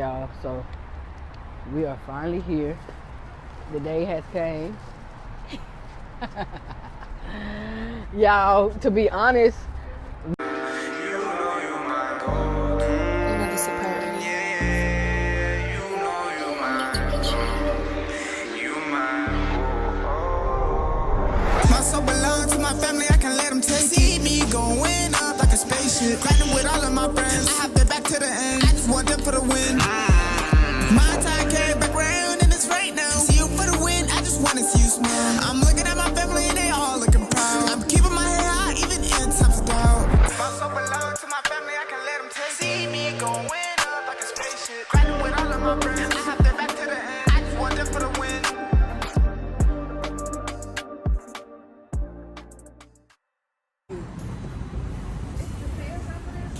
Y'all, so we are finally here. The day has came. Y'all, to be honest, grinding with all of my friends. I have been back to the end. I just want them for the win. My time came back round and it's right now. See you for the win. I just want to see you smile. I'm looking at my family and they all looking proud. I'm keeping my head high even in times of doubt. If I so belong to my family, I can let them take. See me going up like a spaceship. Grinding with all of my friends. I have been back to the end. I just want them for the win.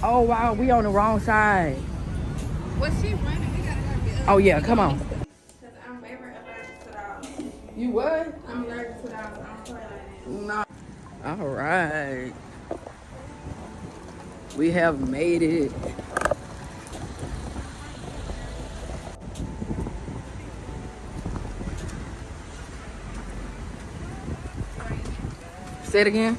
oh wow, we on the wrong side. Was she running? We gotta go get Oh yeah, come on. Because I'm very allergic to dogs. You what? I'm allergic to dogs. I don't play like that. No. All right. We have made it. Say it again.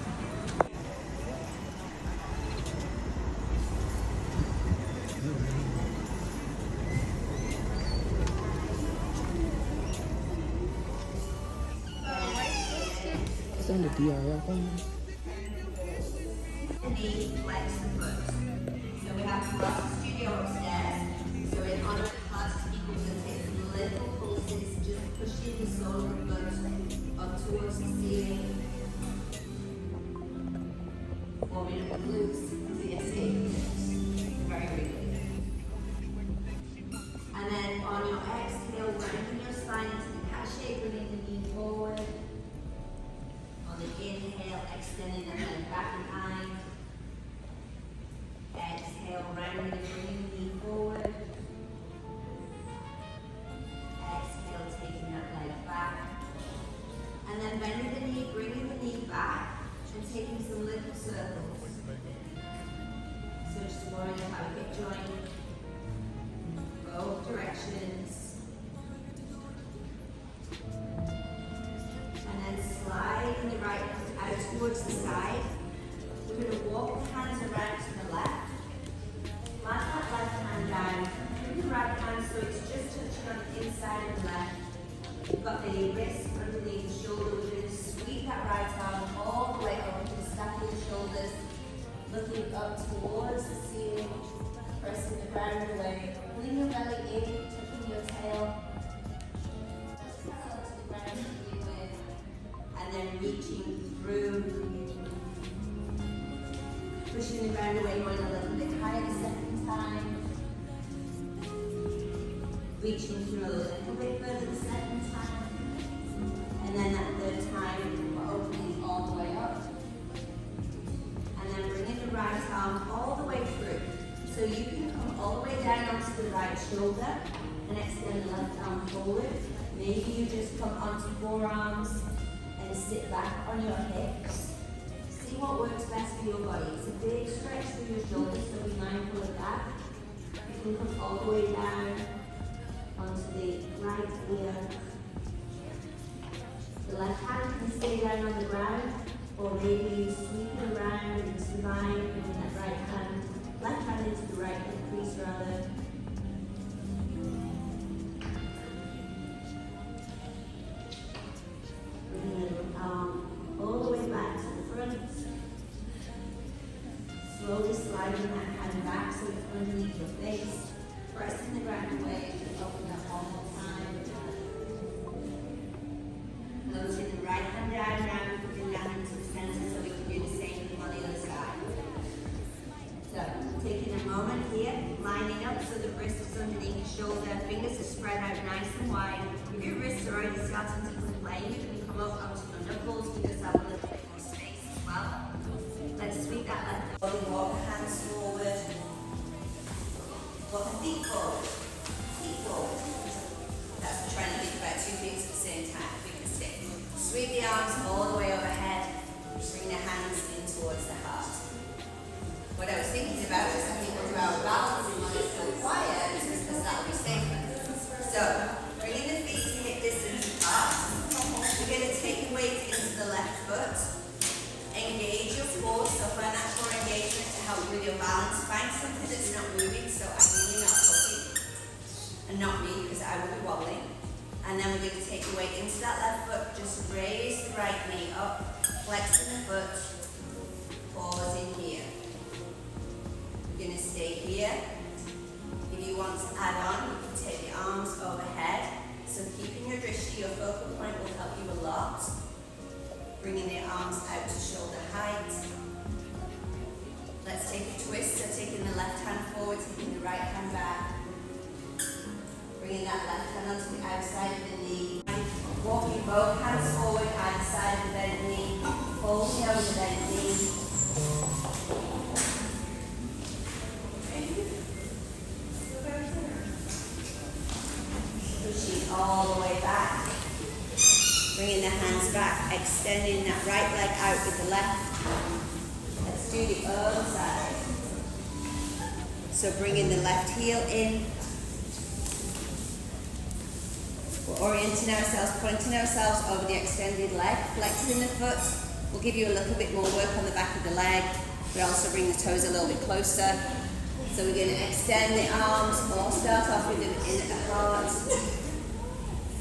It's on the DRLFAMIly. So we have plus studio upstairs. So in honor of the class, people can take some little pulses, just pushing the solar blood up towards the ceiling. Forming up the glutes to the escape. Very, very good. And then on your exhale, rounding your spine into the cat shape, bringing the knee forward. On the inhale, extending the hand back behind. Exhale, rounding and bringing the knee forward. Exhale, taking that leg back. And then bending the knee, bringing the knee back, and taking some little circles. So just worrying about hip joint, both directions. And then sliding the right foot out towards the side. We're going to walk the hands around to the left. Plant that left hand down. Bring the right hand so it's just touching on the inside of the left. You've got the wrist underneath the shoulder. We're going to sweep that right arm all the way up to the stack of the shoulders. Looking up towards the ceiling. Pressing the ground away. Pulling your belly in, tucking your tail. To the ground to begin with. And then reaching through. Pushing the ground away, going a little bit higher the second time. Reaching through a little bit further the second time. And then that third time, we're opening all the way up. And then bringing the right arm all the way through. So you can come all the way down onto the right shoulder and extend the left arm forward. Maybe you just come onto forearms and sit back on your hips. See what works best for your body. It's a big stretch through your shoulders, so be mindful of that. You can come all the way down onto the right ear. The left hand can stay down on the ground, or maybe sweep it around into the line, bringing that right hand, left hand into the right hip crease rather. Bringing the arm all the way back to the front. Slowly sliding that hand back so it's underneath your face. Pressing the ground away to open up one more time. Closing the right hand down now, putting that into the center so we can do the same thing on the other side. So, taking a moment here, lining up so the wrist is underneath your shoulder, fingers are spread out nice and wide. If your wrists are already starting to complain, you can come up onto your knuckles, give yourself a little bit more space as well. Let's sweep that left body, walk the hands forward. Walk the feet forward. Feet forward. That's trying to think about two things at the same time. We can stick. Sweep the arms all the way overhead. Bring the hands in towards the heart. What I was thinking about is I think we'll do our balancing when it's so quiet, because that'll be then we're going to take the weight into that left foot, just raise the right knee up, flexing the foot, pause in here. We're going to stay here. If you want to add on, you can take the arms overhead. So keeping your drishti, your focal point, will help you a lot. Bringing the arms out to shoulder height. Let's take a twist, so taking the left hand forward, taking the right hand back. Bringing that left hand onto the outside of the knee. Walking both hands forward, either side of the bent knee. Folding over the bent knee. Pushing all the way back. Bringing the hands back, extending that right leg out with the left. Let's do the other side. So bringing the left heel in. We're orienting ourselves, pointing ourselves over the extended leg, flexing the foot. We'll give you a little bit more work on the back of the leg. We'll also bring the toes a little bit closer. So we're going to extend the arms, or start off with them in at the heart.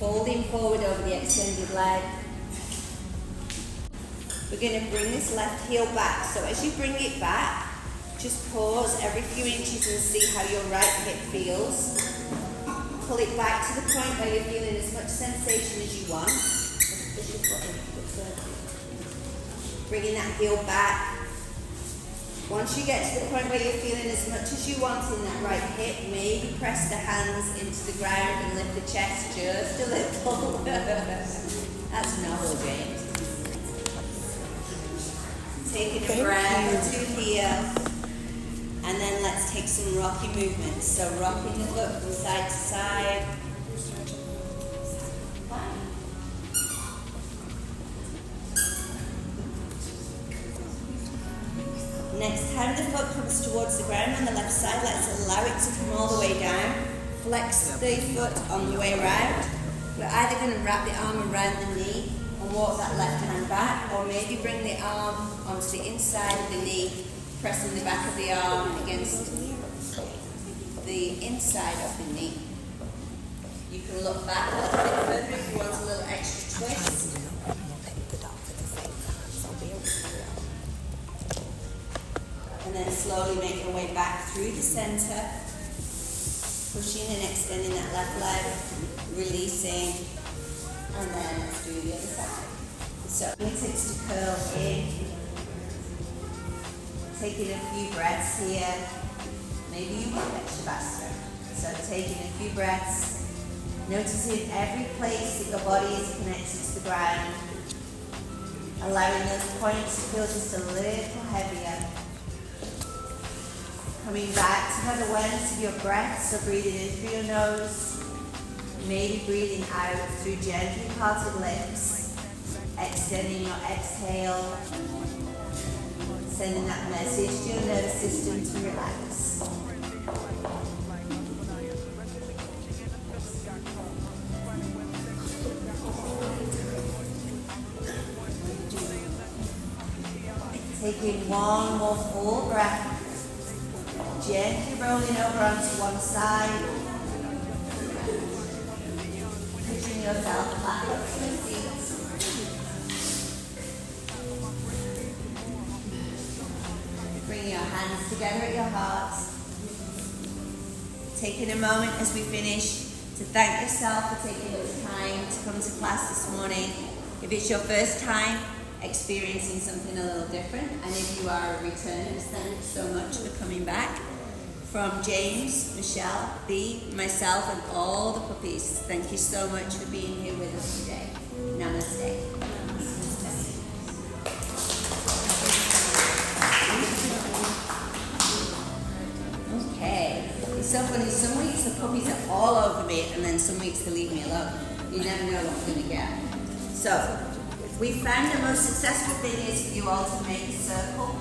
Folding forward over the extended leg. We're going to bring this left heel back. So as you bring it back, just pause every few inches and see how your right hip feels. Pull it back to the point where you're feeling as much sensation as you want. Bringing that heel back. Once you get to the point where you're feeling as much as you want in that right hip, maybe press the hands into the ground and lift the chest just a little. That's novel, James. Taking a breath or two here. And then let's take some rocky movements. So rocking the foot from side to side. Next time the foot comes towards the ground on the left side, let's allow it to come all the way down. Flex the foot on the way around. We're either going to wrap the arm around the knee and walk that left hand back, or maybe bring the arm onto the inside of the knee, pressing the back of the arm against the inside of the knee. You can look back a little bit further if you want a little extra twist. And then slowly make your way back through the center, pushing and extending that left leg, releasing, and then let's do the other side. So fingertips to curl in, taking a few breaths here. Maybe you want extra faster. So taking a few breaths, noticing every place that your body is connected to the ground, allowing those points to feel just a little heavier. Coming back to have awareness of your breath, so breathing in through your nose, maybe breathing out through gently parted lips, extending your exhale, sending that message to your nervous system to relax. Taking one more full breath. Gently rolling over onto one side. Pushing yourself back up to the seat. Bring your hands together at your heart. Taking a moment as we finish to thank yourself for taking the time to come to class this morning. If it's your first time experiencing something a little different, and if you are a returner, thank you so much for coming back. From James, Michelle, B, myself, and all the puppies, thank you so much for being here with us today. Namaste. Okay, it's so funny, some weeks the puppies are all over me, and then some weeks they leave me alone. You never know what you're going to get. So, we found the most successful thing is for you all to make a circle.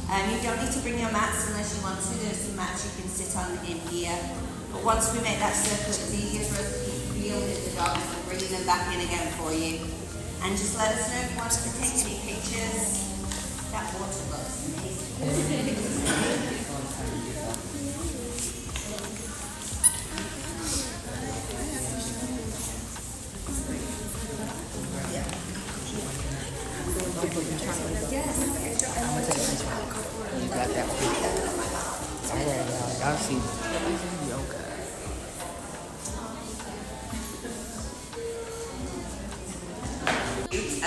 You don't need to bring your mats unless you want to. There's some mats you can sit on in here. But once we make that circle, it's easier for us to keep feel with the dogs and bringing them back in again for you. And just let us know if you want us to take any pictures. That water looks amazing.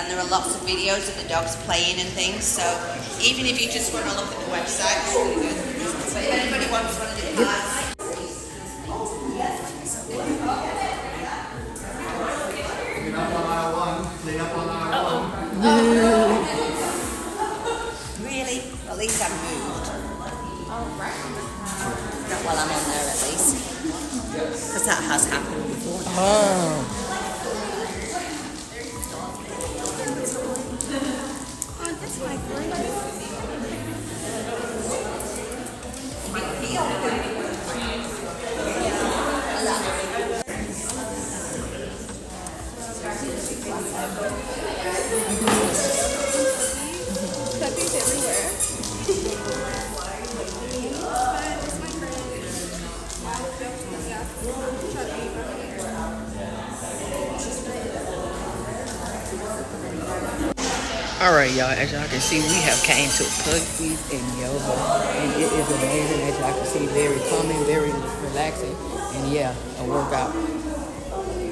and there are lots of videos of the dogs playing and things. So even if you just want to look at the website, it's really good. So if anybody wants one of the cards. Really? At least I've moved. Not while I'm on there, at least. Because that has happened before. Oh. Puppies everywhere. Alright, y'all, as y'all can see, we have came to Puppies and Yoga, and it is amazing. As y'all can see, very calming, very relaxing, and yeah, a workout.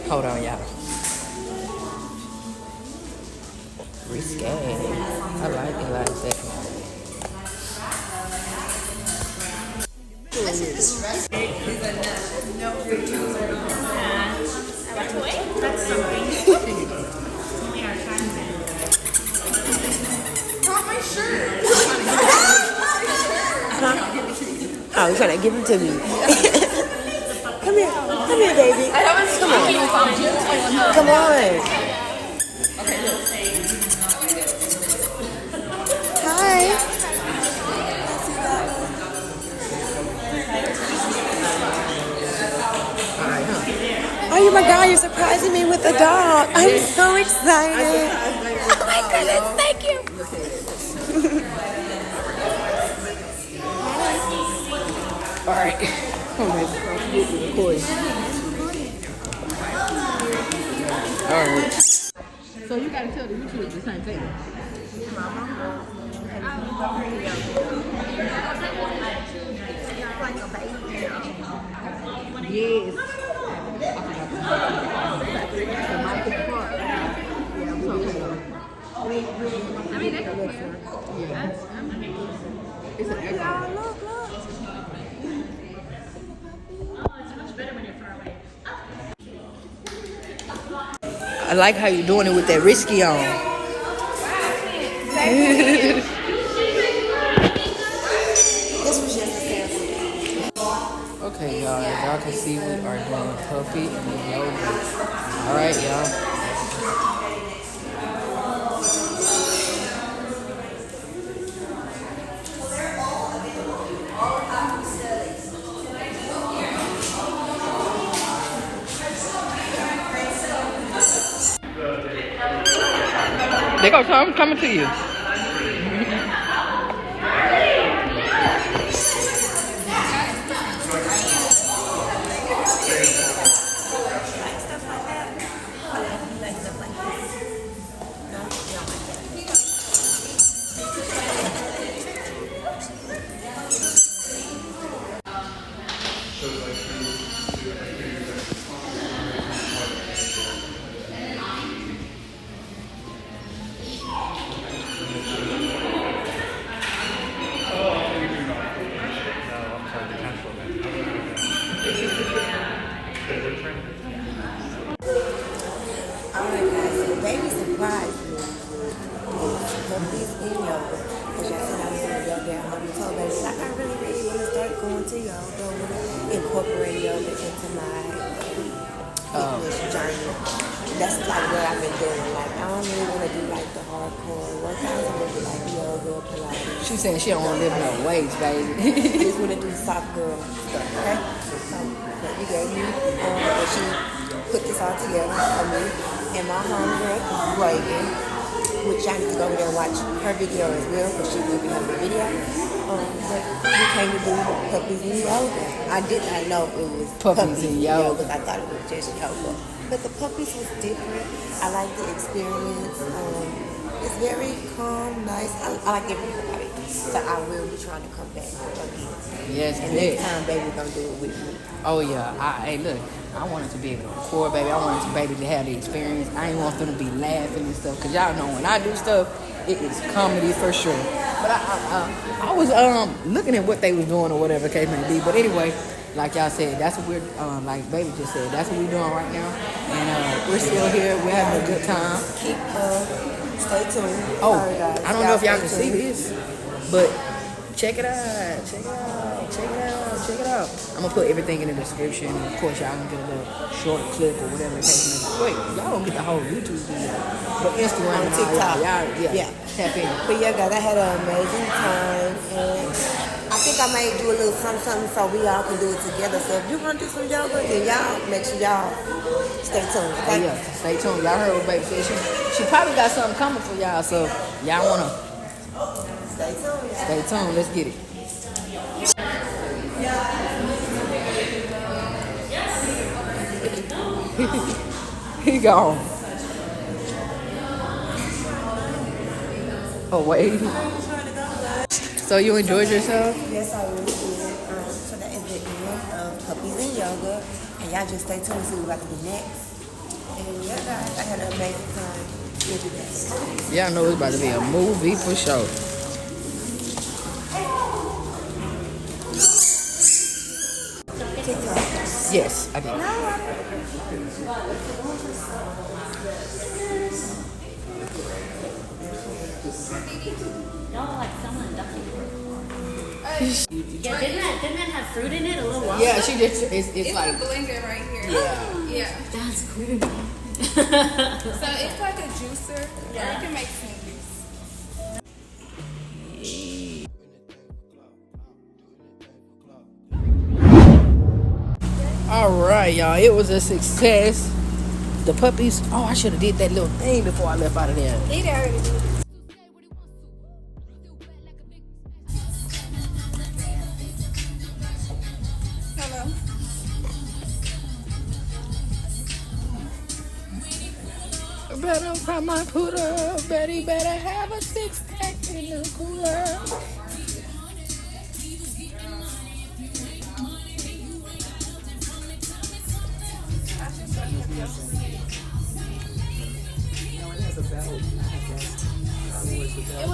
Hold on, y'all. Risque. I like it like that. That's something. Got my shirt. Oh, you're trying to give him to me. Come here, baby. Come on. Hi. Oh, you my God, you're surprising me with a dog. I'm so excited. Oh my goodness, thank you. Alright. Come on, baby. Alright. So you gotta tell the YouTubers the same thing. Yes. It's an echo. I like how you're doing it with that risky on. Okay, y'all, as y'all can see, we are doing puppy and yoga. Alright, y'all. They go, Tom, coming to you. Alright guys, so the baby surprised me with puppies and yoga. Because y'all said I was doing yoga at home. I told baby, like, I really want to start going to yoga. I want to incorporate yoga into my fitness journey. That's like what I've been doing. Like, I don't really want to do like the hardcore workouts. I want to do like yoga, Pilates. She's saying she don't want to lift no weights, baby. I just want to do soft girl stuff, okay? So, what you gave me, and she put this all together for me and my homegirl, Reagan, which I need to go over there and watch her video as well, because she will be having a video. But we came to do puppies and yoga. I did not know it was Puppies and yoga. I thought it was just yoga. But the puppies was different. I like the experience. It's very calm, nice. I like everybody. So I will be trying to come back again. Yes, And yes. next time, baby, gonna do it with me. Oh yeah. Hey, look. I wanted to be able to record, baby. I wanted to baby to have the experience. I ain't want them to be laughing and stuff, cause y'all know when I do stuff, it is comedy for sure. But I was looking at what they was doing or whatever the case may be. But anyway, like y'all said, that's what we're like baby just said, that's what we're doing right now, and we're still here. We're having a good time. Stay tuned. Oh, Sorry, guys. I don't know if y'all can see this, but check it out. Check it out. Check it out. Check it out. I'm gonna put everything in the description. Of course, y'all gonna get a little short clip or whatever the case may be. Wait, y'all don't get the whole YouTube video, but Instagram and all TikTok. y'all, yeah, tap in. But yeah, guys, I had an amazing time, and I think I may do a little something so we all can do it together. So if you want to do some yoga, then y'all make sure y'all stay tuned. Oh, Okay? yeah, stay tuned. Y'all heard what baby said. She probably got something coming for y'all, so y'all wanna Stay tuned. stay tuned. Let's get it. He gone. Oh wait. So you enjoyed yourself? Yes, I really did. So that is the end of Puppies and Yoga, and y'all just stay tuned to see what we're about to do next. And yeah, guys, I had an amazing time with you guys. Y'all know it's about to be a movie for sure. Yes, I did. Y'all like someone ducking. Yeah, didn't that have fruit in it a little while? Yeah, she just it's like a blender right here. yeah. Yeah. That's cool. So it's like a juicer. Yeah. You can make smoothies. All right, y'all. It was a success. The puppies. Oh, I should have did that little thing before I left out of there. They already did it. Hello. Better find my pooter. Betty better have a six-pack in the cooler.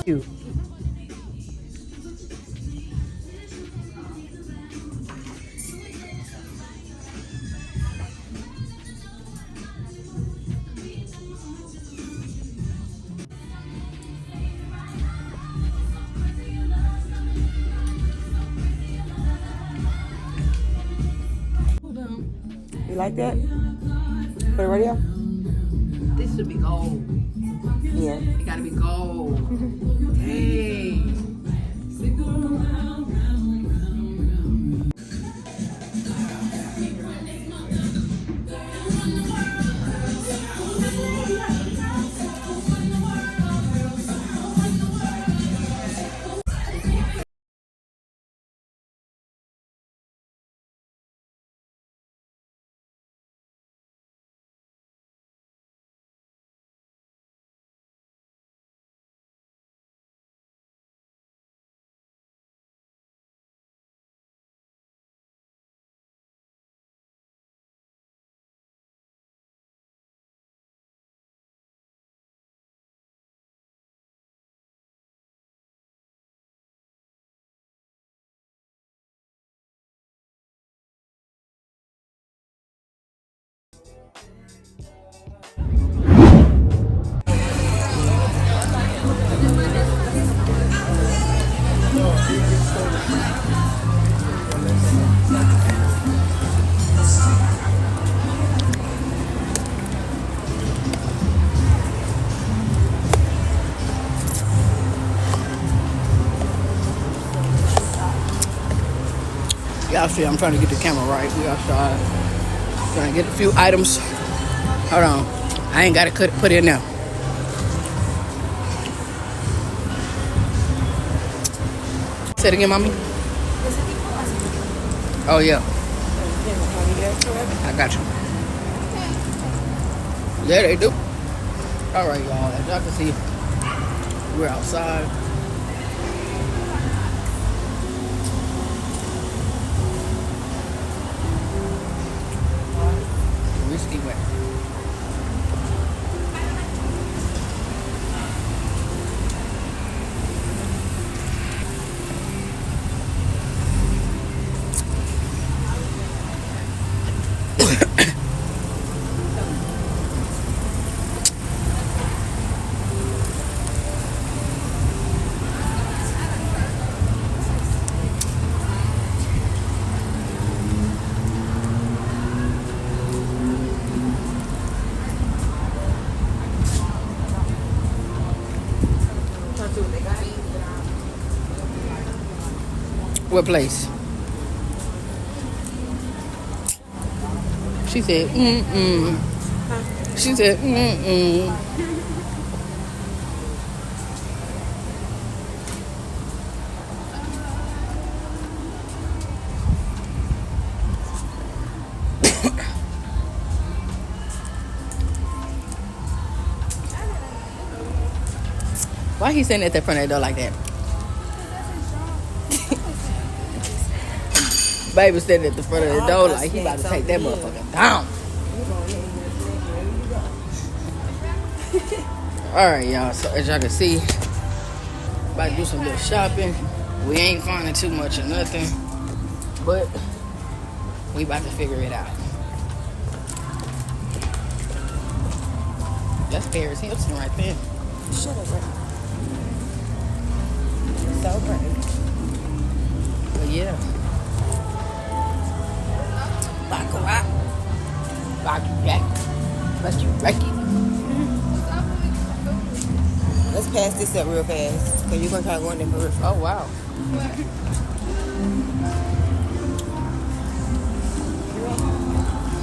You. You like that? For the radio? This should be gold. Yeah. It gotta be gold. Hey. Y'all see, I'm trying to get the camera right. We outside. Trying to get a few items. Hold on. I ain't got to put it in now. Say it again, mommy. Oh, yeah. I got you. Yeah, they do. All right, y'all. As y'all can see, we're outside. What place? She said, She said, Why he sitting at the front of the door like that? Baby sitting at the front of the door like he about to take that motherfucker down. Alright, y'all. So as y'all can see, about to do some little shopping. We ain't finding too much or nothing, but we about to figure it out. That's Paris Hilton right there. Shut up, right? So pretty. But yeah. Baccarat. Let's get Becky. Let's pass this up real fast, because you're going to try to go in there for real. Oh, wow.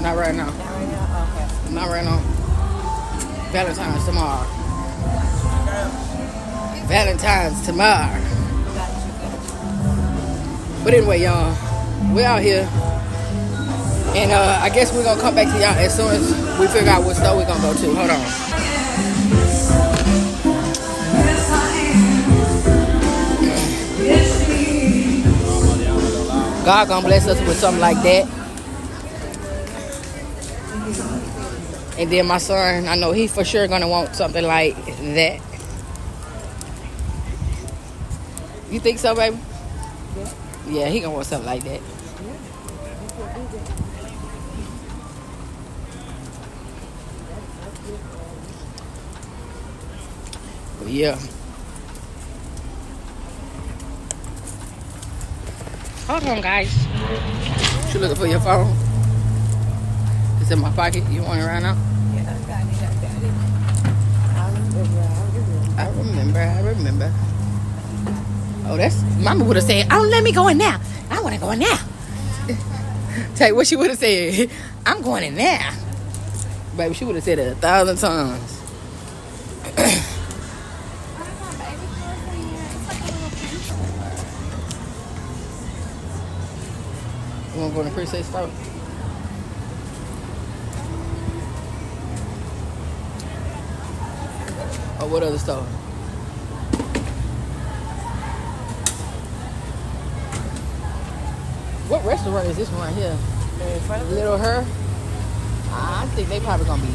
Not right now. Not right now? Okay. Not right now. Valentine's tomorrow. Valentine's tomorrow. But anyway, y'all, we're out here. And I guess we're going to come back to y'all as soon as we figure out what store we're going to go to. Hold on. God gonna bless us with something like that. And then my son, I know he for sure gonna want something like that. You think so, baby? Yeah, he gonna want something like that. But yeah. Hold on, guys. You looking for your phone? It's in my pocket. You want it right now? Yeah, I got it. I remember. Oh, that's... Mama would have said, oh, let me go in now. I want to go in now. Tell you what she would have said. I'm going in there. Baby, she would have said it 1,000 times. You want to go in the preset store? Or what other store? What restaurant is this one right here? Little Her? I think they probably gonna be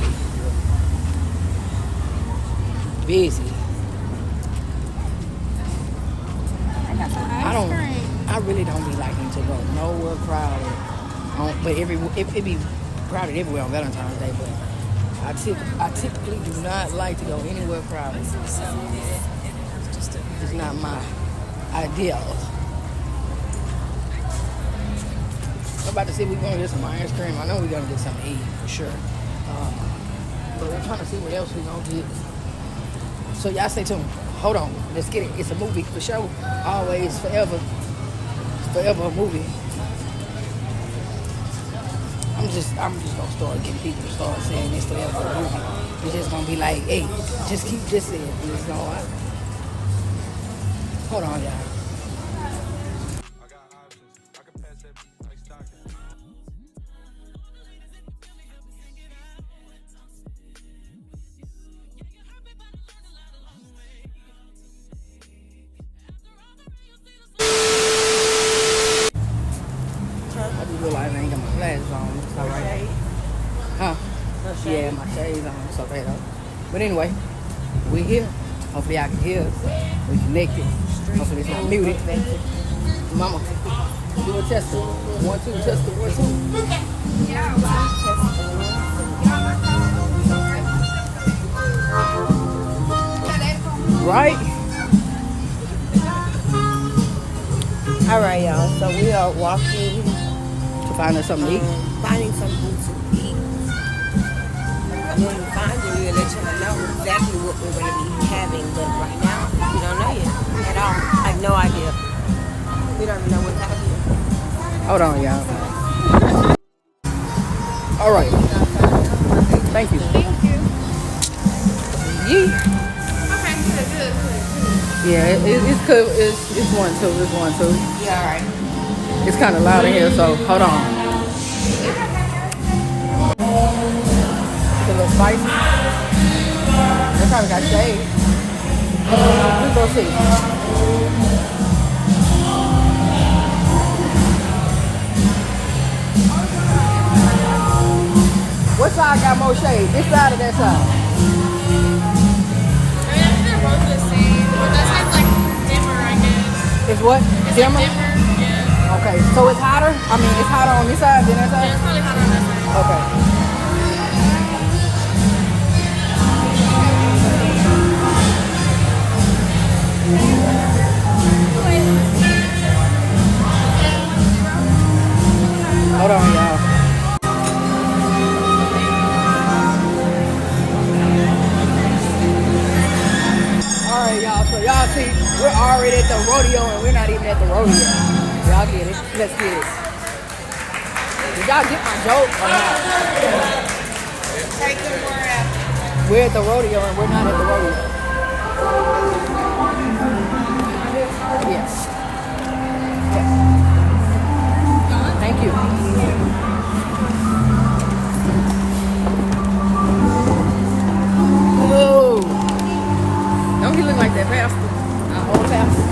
busy. I really don't be liking to go nowhere crowded. But it be crowded everywhere on Valentine's Day. But I typically do not like to go anywhere crowded. It's not my ideal. I'm about to see if we're gonna get some ice cream. I know we're gonna get something to eat for sure. But we're trying to see what else we're gonna get. So y'all stay tuned. Hold on, let's get it. It's a movie for sure. Always, forever. Forever a movie. I'm just gonna start getting people to start saying it's forever a movie. It's just gonna be like, hey, just keep this in. It's gonna. Hold on, y'all. Yeah, my shades on, it's okay though. But anyway, we here. Hopefully I can hear us. We connected. Hopefully it's not muted. Mama, do a tester. 1, 2, tester, 1, 2. Right? All right, y'all. So we are walking To find us something to eat. Finding something to eat. When we find it, we'll let you know exactly what we're going to be having. But right now, we don't know yet at all. I have no idea. We don't even know what's happening. Hold on, y'all. All right. Thank you. Thank you. Yeet. Okay, good. Yeah, it's cool. It's 1-2. It's 1-2. Yeah, all right. It's kind of loud in here, so hold on. It's a little spicy. They probably got shade. Let's go see. What side got more shade? This side or that side? I mean, they're both the same, but that side's like dimmer, I guess. It's what? It's Dimmer? like dimmer, yeah. Okay, so it's hotter? I mean, it's hotter on this side than that Yeah, side? it's probably hotter on that side. Okay. Hold on, y'all. Alright, y'all. So y'all see, we're already at the rodeo and we're not even at the rodeo. Y'all get it? Let's get it. Did y'all get my joke or not? Take the more out. We're at the rodeo and we're not at the rodeo. Yes. Yes. Thank you. Whoa. Don't he look like that pastor? Our old pastor.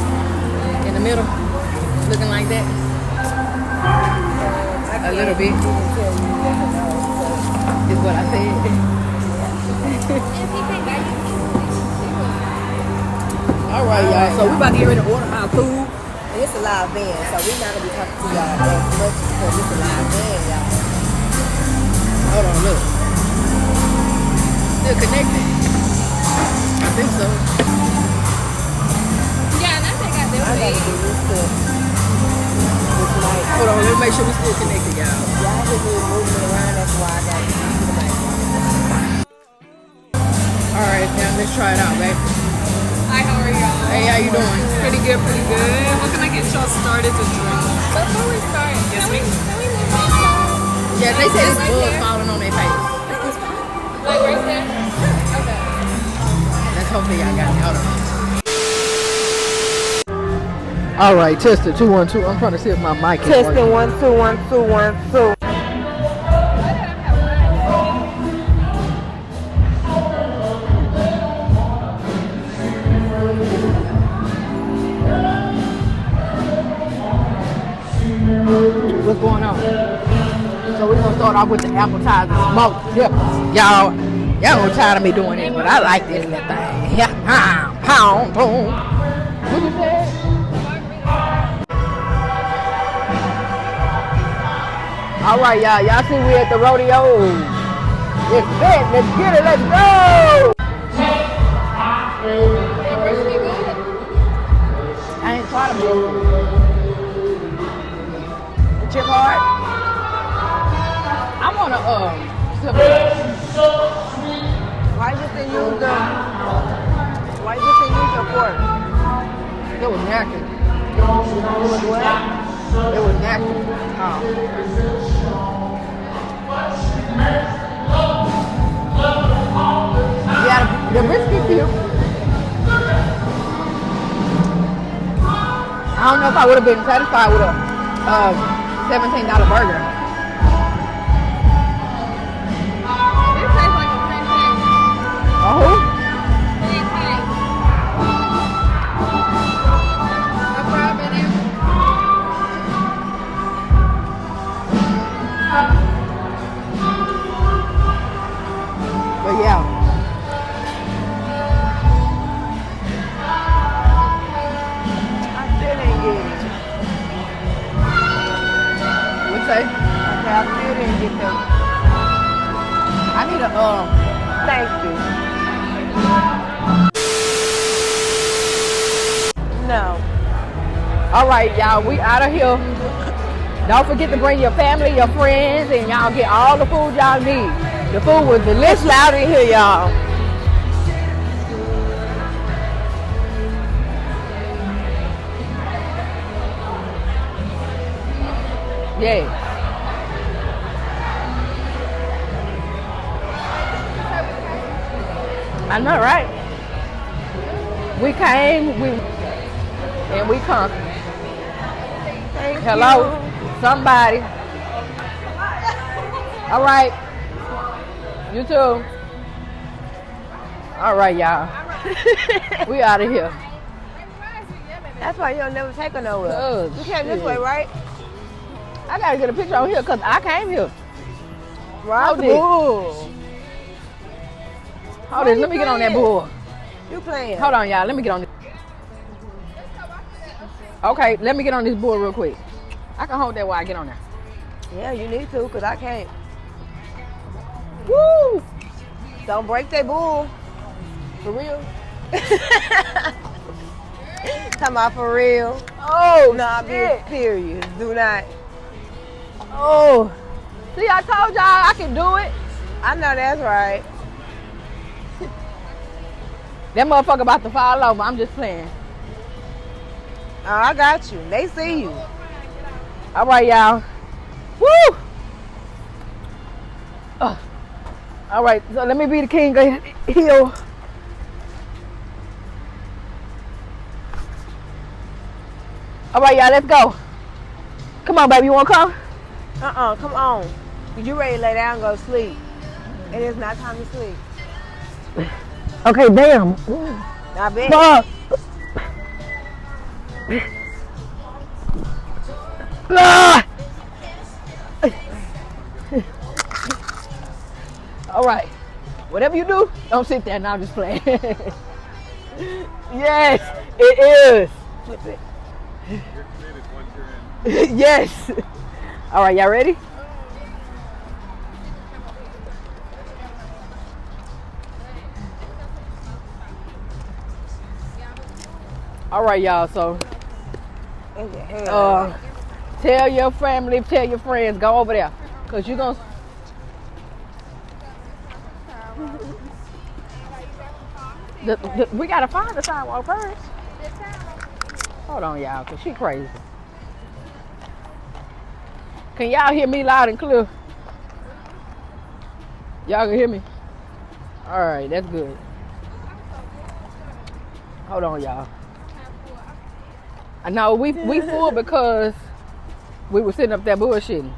In the middle. Looking like that. A little bit. Is what I said. All right, y'all. So we about to get ready to order our food. And it's a live band, so we're not gonna be talking to y'all as much because it's a live band, y'all. Hold on, look. Still connected. I think so. Yeah, and I think I do. I gotta get used to this light. Hold on, let's make sure we're still connected, y'all. Y'all hear me moving around, that's why I gotta get used to the mic. All right, now let's try it out, babe. Hi, how are y'all? Hey, how you doing? Pretty good, pretty good. What can I get y'all started to drink? Before we start, can we move on? Yeah, they said it's bugs falling on their face. Like right there? Okay. Let's hopefully y'all got it. Hold on. All right, test it. 2 1 2. I'm trying to see if my mic is Testing working. 1 2 1 2 1 2. What's going on? So we're gonna start off with the appetizer smoke. Yeah. Y'all gonna tired of me doing this, but I like this little thing. Yeah. Pound, boom. What you said? All right, y'all see we at the rodeo. It's fit. Let's get it. Let's go. I ain't trying to move. Chip hard. I wanna Why you didn't use your fork? It was nasty. It was what? It was nasty. Yeah, the brisket cute. I don't know if I would have been satisfied with a $17 burger. It tastes like a pancake. Oh, Pancake. A crab in it. but yeah. I still didn't get it. What'd you say? I still didn't get them. I need a Thank you. No. All right, y'all, we out of here. Don't forget to bring your family, your friends, and y'all get all the food y'all need. The food was delicious. It's loud in here, y'all. Yeah. I know, right? We came, and we conquered. Hello, somebody. All right. You too. All right, y'all. We out of here. That's why you don't never take her nowhere. Oh, You came this shit. way, right? I gotta get a picture on here because I came here. Right. Hold it. Hold it. Let me get on that bull. You playing? Hold on, y'all. Let me get on this. Okay, let me get on this bull real quick. I can hold that while I get on there. Yeah, you need to, because I can't. Woo! Don't break that bull. For real? Come on, for real. Oh, Nah, be shit. serious. Do not. Oh. See, I told y'all I can do it. I know that's right. That motherfucker about to fall over. I'm just playing. Oh, I got you. They see you. All right, y'all. Woo! All right, so let me be the king of hill. All right, y'all, let's go. Come on, baby, you want to come? Come on. You ready to lay down and go to sleep. It is not time to sleep. Okay, damn. I bet. Fuck. Ah! All right. Whatever you do, don't sit there. Now I'm just playing. Yes, it is. Flip it. You're committed once you're in. Yes. All right, y'all ready? All right, y'all. So, tell your family, tell your friends, go over there, cause you're gonna. We gotta find the sidewalk first. Hold on, y'all, cause she crazy. Can y'all hear me loud and clear? Y'all can hear me? All right, that's good. Hold on, y'all. I know we full because we were sitting up there bullshitting.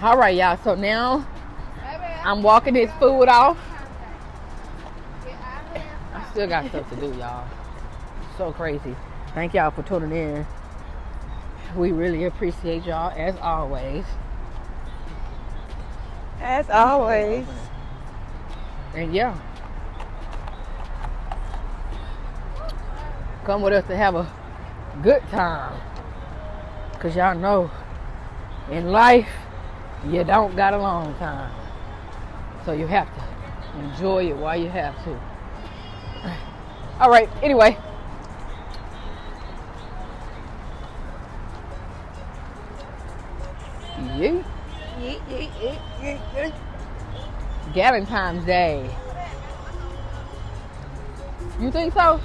All right, y'all. So now I'm walking this food off. I still got stuff to do, y'all. So crazy. Thank y'all for tuning in. We really appreciate y'all as always. As always. And yeah, come with us to have a good time. Cause y'all know, in life, you don't got a long time. So you have to enjoy it while you have to. All right, anyway. Yeet. Valentine's Day. You think so?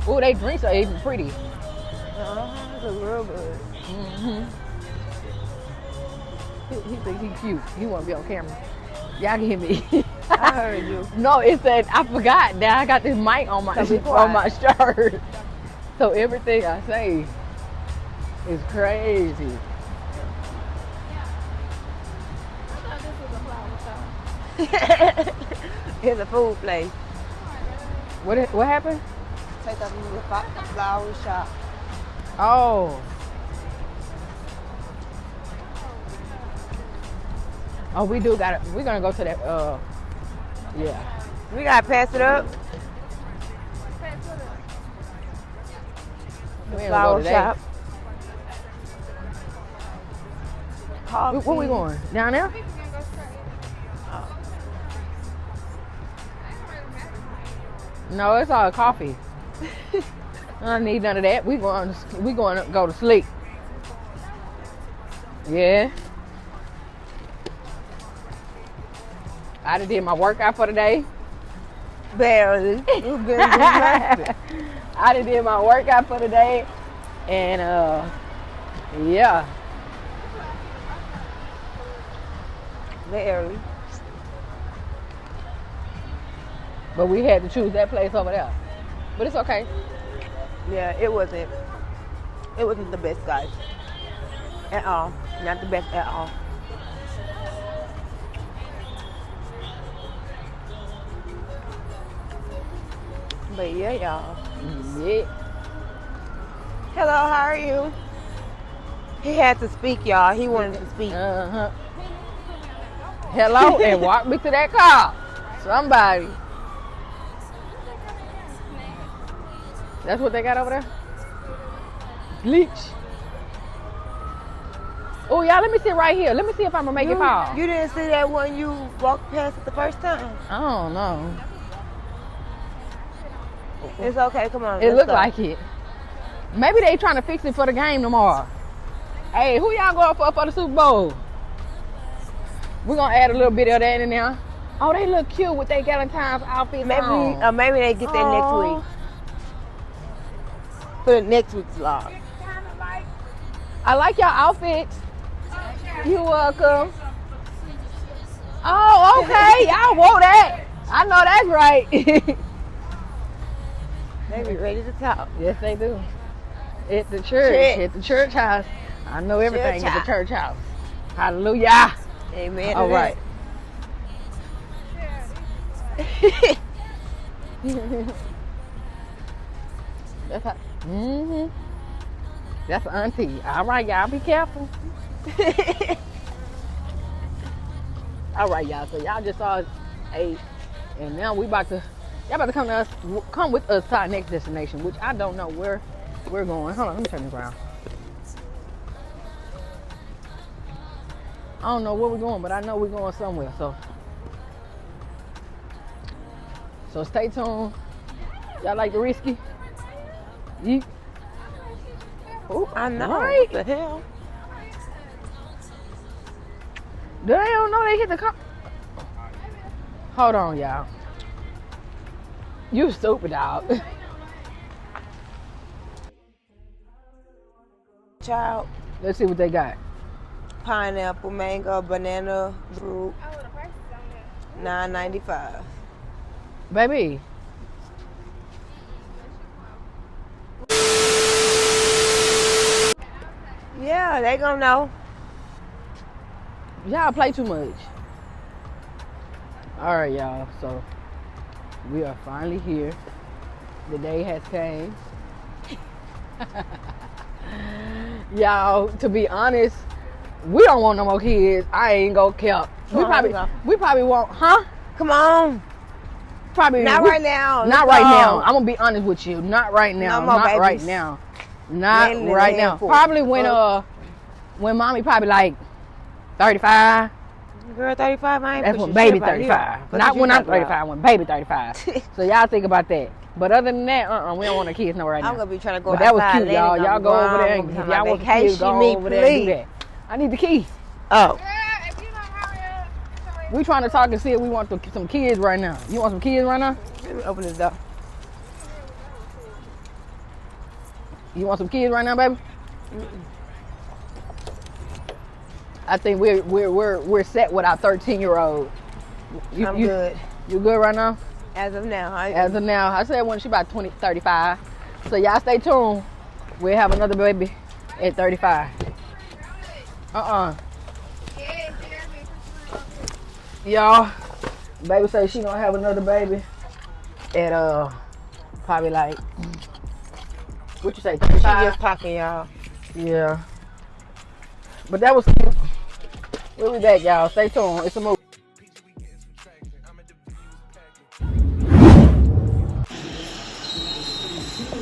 Oh, they drinks are even pretty. They look real good. He thinks he's cute. He won't be on camera. Y'all can hear me. I heard you. No, it's that I forgot that I got this mic on my shirt. So everything I say is crazy. Here's a food place. What happened? Take up the flower shop. Oh. Oh, we do got it. We're gonna go to that. Yeah. We gotta pass it up. We ain't gonna go Flower today. shop. Where we going? Down there? No, it's all coffee. I don't need none of that. We going to go to sleep. Yeah. I done did my workout for the day. Barely. You been doing nothing. I done did my workout for the day. And yeah. Barely. But we had to choose that place over there. But it's okay. Yeah, it wasn't the best, guys. At all. Not the best at all. But yeah, y'all. Yeah. Hello, how are you? He had to speak, y'all. He wanted to speak. Uh-huh. Hello, and walk me to that car. Somebody. That's what they got over there? Bleach. Oh, y'all, let me sit right here. Let me see if I'm going to make it fall. You didn't see that when you walked past it the first time? I don't know. It's okay, come on. It looked like it. Maybe they trying to fix it for the game tomorrow. Hey, who y'all going for the Super Bowl? We're going to add a little bit of that in there. Oh, they look cute with their Galentine's outfits on. Maybe they get that next week. For the next week's vlog. I like your outfits. You're welcome. Oh, okay. Y'all want that. I know that's right. They be ready to talk. Yes, they do. At the church. At the church house. I know everything at the church house. Hallelujah. Amen. All right. That's how, That's auntie. All right, y'all, be careful. All right, y'all. So y'all just saw us 8, and now we about to. Y'all about to come with us to our next destination, which I don't know where we're going. Hold on, let me turn this around. I don't know where we're going, but I know we're going somewhere. So stay tuned. Y'all like the risky? Oh, I know. Right? What the hell? They don't know they hit the car. Hold on, y'all. You stupid, dog. Child. Let's see what they got. Pineapple, mango, banana, fruit. $9.95. Baby. Yeah, they gonna know. Y'all play too much. All right, y'all. So we are finally here. The day has came. Y'all, to be honest, we don't want no more kids. I ain't gonna care. We probably won't, huh? Come on. Probably not right now. Not right now. I'm gonna be honest with you. Not right now. No more not babies. right now. Not right now. Probably when mommy probably like 35. Girl, 35, I ain't That's when baby 35. Not when I'm 35, when baby 35. So y'all think about that. But other than that, we don't want the kids no right now. I'm gonna be trying to go outside. But that was cute, y'all. Y'all go over there and if y'all want the kids, go over there and do that. I need the key. Oh. We trying to talk and see if we want some kids right now. You want some kids right now? Let me open this door. You want some kids right now, baby? I think we're set with our 13-year-old. I'm good. You good right now? As of now. As of now. I said when she about 35. So y'all stay tuned. We'll have another baby at 35. Y'all, baby say she gonna have another baby at probably like, what you say, 35? She just talking, y'all. Yeah. But that was cute. We'll be back, y'all. Stay tuned. It's a movie.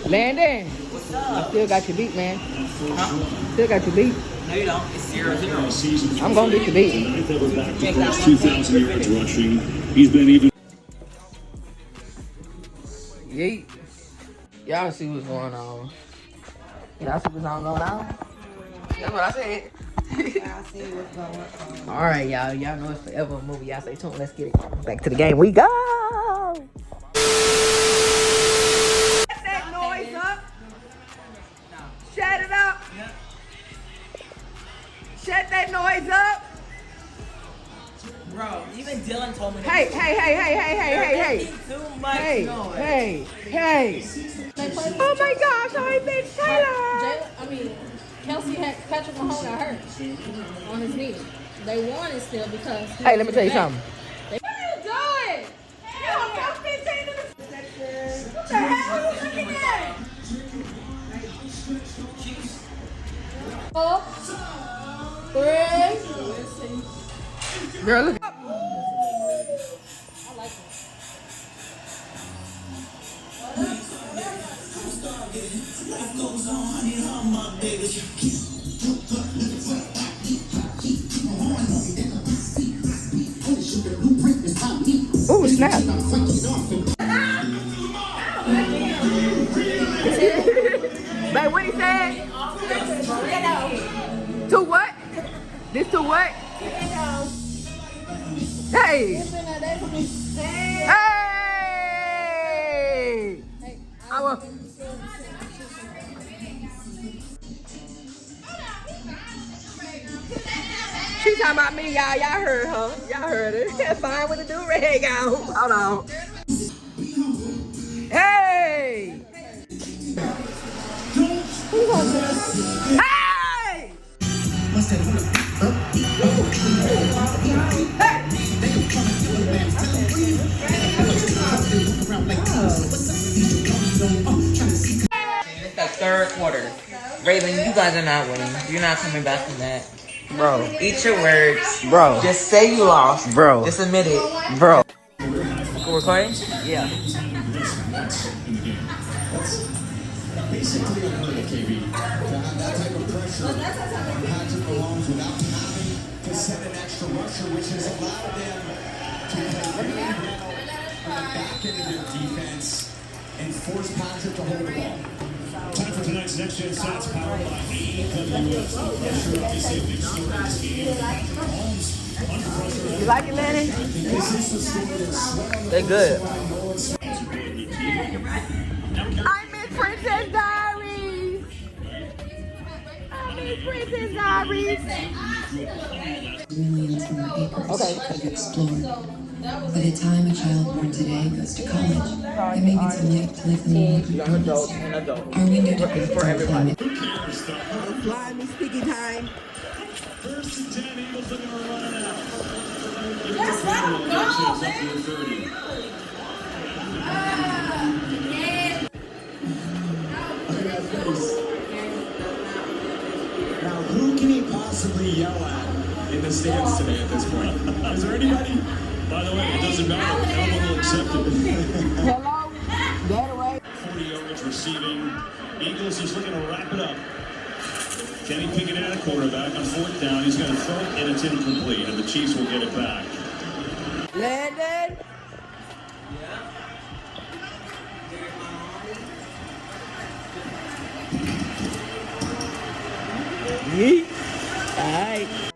Landon. What's up? I still got your beat, man. Huh? Still got your beat. No, you don't. It's 0-0. I'm gonna get your beat. Ninth ever back to cross 2,000 yards rushing. He's been even. Yeet. Y'all see what's going on. Y'all see what's going on? That's what I said. see what's going on. All right, y'all. Y'all know it's forever a movie. Y'all stay tuned. Let's get it. Back to the game. We go. Shut that noise up. Shut it up. Shut that noise up. Bro, even Dylan told me. Hey. Too much noise. Hey. Oh my gosh, I bitch Taylor. Kelsey had Patrick Mahomes got hurt on his knee. They won it still because. Hey, let me tell you something. What are you doing? Yo, I'm 15 in the what the hell are you looking at? 4, 3. Girl, look up. I like it. Oh, snap. Babe, what he said? To what? This to what? Hey! Hey! I will. She talking about me, y'all. Y'all heard her. Y'all heard her. Fine with the do-rag on. Hold on. Hey! Hey! It's the third quarter. Raven, you guys are not winning. You're not coming back from that. Bro. Eat your words. Bro. Just say you lost. Bro. Just admit it. Bro. We're recording? Yeah. Basically unheard of, KB. To have that type of pressure on Patrick Mahomes without having to send an extra rusher, which has allowed them to play really well on the back end of their defense and force Patrick to hold the ball. Time for tonight's Next Gen Stats powered by AWS. No pressure, obviously, a big story in this game. Patrick Mahomes under pressure. You like it, Lenny? This is the story that's sweat on the They good. I miss Princess Diaries. I miss Princess Diaries. Millions more acres Okay. could explore. By the time a child born today goes to college, they may get to live the life Young adults and adults. Our window to It's for everybody. Fly me sticky time. First and 10, Eagles looking to run it out. Let's let him go, man. Now, who can he possibly yell at in the stands today at this point? Is there anybody? By the way, it doesn't matter. No one will accept it. Hello? That way. 40 yards receiving. Eagles just looking to wrap it up. Kenny Pickett at a quarterback on fourth down. He's going to throw it, and it's incomplete, and the Chiefs will get it back. Landon? Yeet. All right.